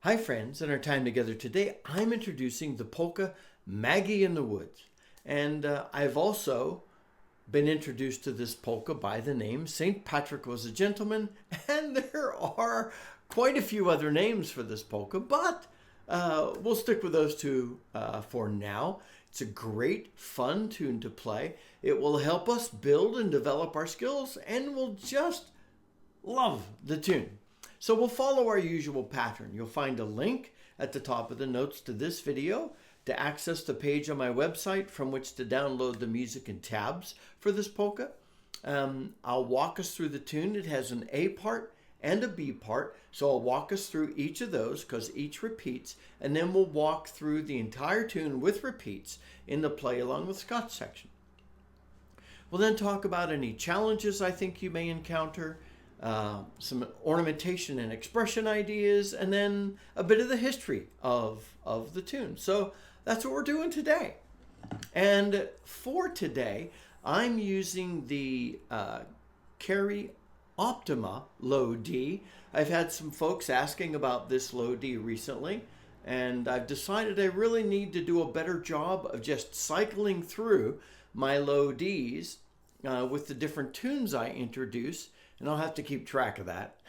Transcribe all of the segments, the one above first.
Hi friends, in our time together today, I'm introducing the polka Maggie in the Woods. And I've also been introduced to this polka by the name St. Patrick Was a Gentleman, and there are quite a few other names for this polka, but we'll stick with those two for now. It's a great, fun tune to play. It will help us build and develop our skills, and we'll just love the tune. So we'll follow our usual pattern. You'll find a link at the top of the notes to this video to access the page on my website from which to download the music and tabs for this polka. I'll walk us through the tune. It has an A part and a B part, so I'll walk us through each of those because each repeats, and then we'll walk through the entire tune with repeats in the play along with Scott section. We'll then talk about any challenges I think you may encounter, some ornamentation and expression ideas, and then a bit of the history of the tune. So that's what we're doing today. And for today, I'm using the Carry Optima Low D. I've had some folks asking about this low D recently, and I've decided I really need to do a better job of just cycling through my low Ds with the different tunes I introduce, and I'll have to keep track of that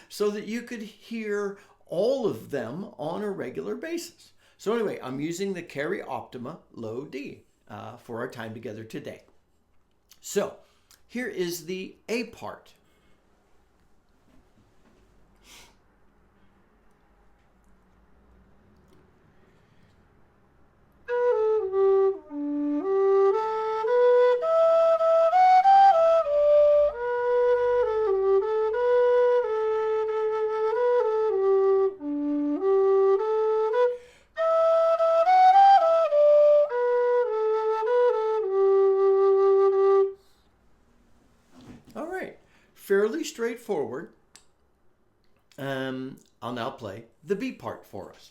so that you could hear all of them on a regular basis. So anyway, I'm using the Carry Optima Low D for our time together today. So here is the A part. Fairly straightforward. I'll now play the B part for us.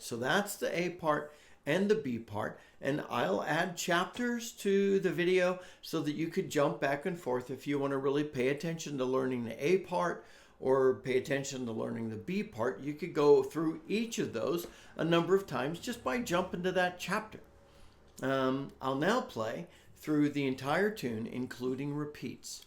So that's the A part and the B part, and I'll add chapters to the video so that you could jump back and forth if you want to really pay attention to learning the A part or pay attention to learning the B part. You could go through each of those a number of times just by jumping to that chapter. I'll now play through the entire tune, including repeats.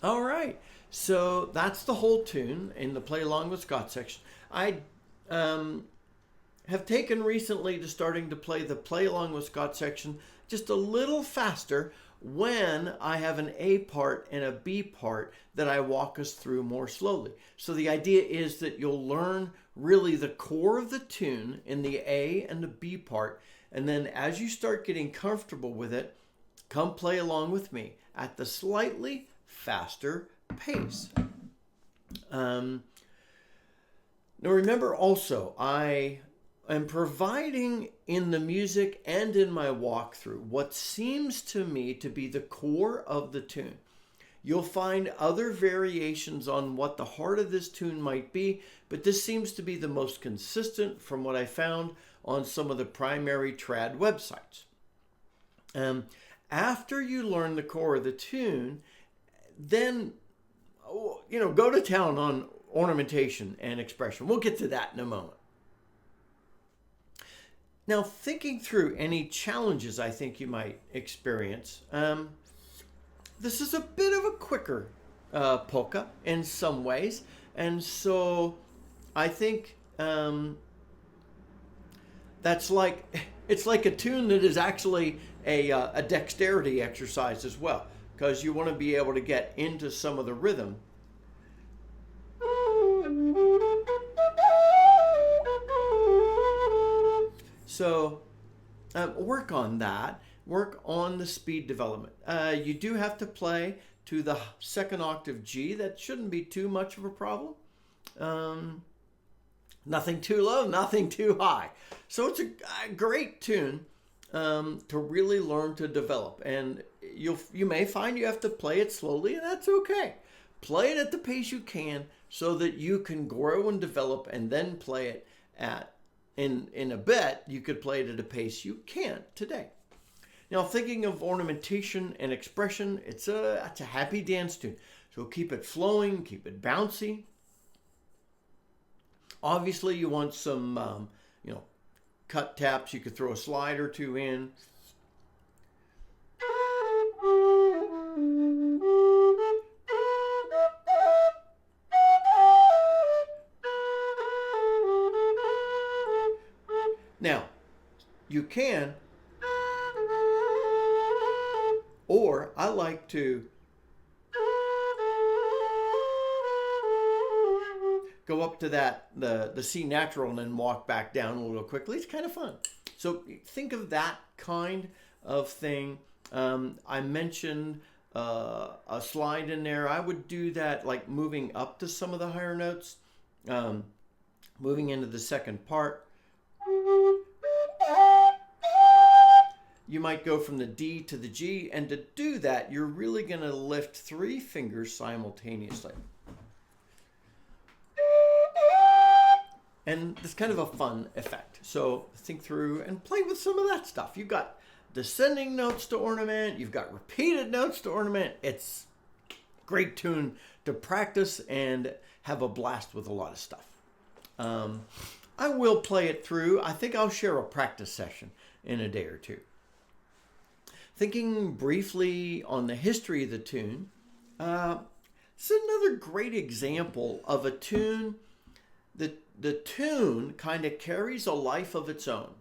All right, so that's the whole tune in the Play Along with Scott section. I have taken recently to starting to play the Play Along with Scott section just a little faster when I have an A part and a B part that I walk us through more slowly. So the idea is that you'll learn really the core of the tune in the A and the B part, and then as you start getting comfortable with it, come play along with me at the slightly faster pace. Now remember also, I am providing in the music and in my walkthrough what seems to me to be the core of the tune. You'll find other variations on what the heart of this tune might be, but this seems to be the most consistent from what I found on some of the primary trad websites. After you learn the core of the tune, then go to town on ornamentation and expression. We'll get to that in a moment. Now, thinking through any challenges I think you might experience, this is a bit of a quicker polka in some ways, and so I think it's like a tune that is actually a dexterity exercise as well, because you want to be able to get into some of the rhythm. So work on that. Work on the speed development. You do have to play to the second octave G. That shouldn't be too much of a problem. Nothing too low, nothing too high. So it's a great tune to really learn to develop. And you may find you have to play it slowly, and that's okay. Play it at the pace you can so that you can grow and develop, and then play it in a bit, you could play it at a pace you can't today. Now, thinking of ornamentation and expression, it's a happy dance tune. So keep it flowing, keep it bouncy. Obviously, you want some, cut taps. You could throw a slide or two in. Now, you can, or I like to go up to the C natural and then walk back down a little quickly. It's kind of fun. So think of that kind of thing. I mentioned a slide in there. I would do that like moving up to some of the higher notes, moving into the second part. You might go from the D to the G, and to do that, you're really going to lift 3 fingers simultaneously. And it's kind of a fun effect. So think through and play with some of that stuff. You've got descending notes to ornament. You've got repeated notes to ornament. It's a great tune to practice and have a blast with a lot of stuff. I will play it through. I think I'll share a practice session in a day or two. Thinking briefly on the history of the tune, it's another great example of a tune that the tune kind of carries a life of its own.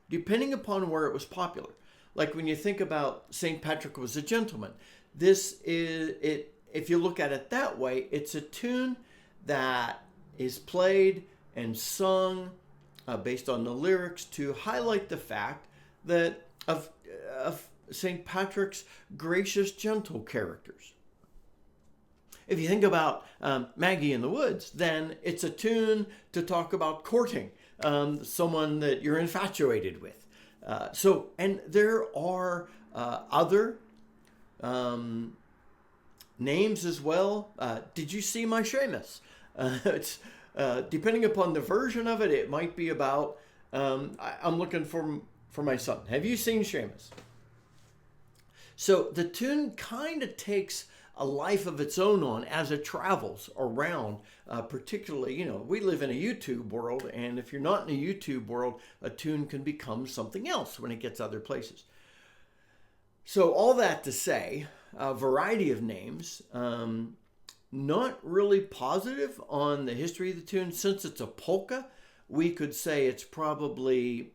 Depending upon where it was popular. Like when you think about St. Patrick Was a Gentleman, this is it. If you look at it that way, it's a tune that is played and sung based on the lyrics to highlight the fact that of St. Patrick's gracious, gentle characters. If you think about Maggie in the Woods, then it's a tune to talk about courting someone that you're infatuated with. And there are other names as well. Did you see my Seamus? It's depending upon the version of it, it might be about I'm looking for my son. Have you seen Seamus? So the tune kind of takes a life of its own on as it travels around. Particularly, we live in a YouTube world, and if you're not in a YouTube world, a tune can become something else when it gets other places. So all that to say, a variety of names, not really positive on the history of the tune. Since it's a polka, we could say it's probably,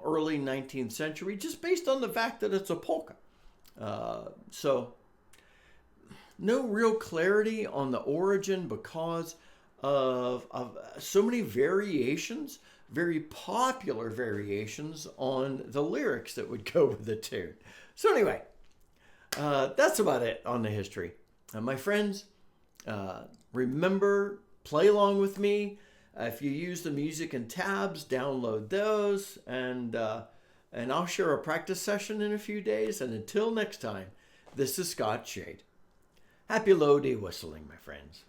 early 19th century, just based on the fact that it's a polka. So no real clarity on the origin because of so many variations, very popular variations on the lyrics that would go with the tune. So anyway, that's about it on the history. And my friends, remember, play along with me. If you use the music and tabs, download those, and I'll share a practice session in a few days. And until next time, this is Scott Shade. Happy low D whistling, my friends.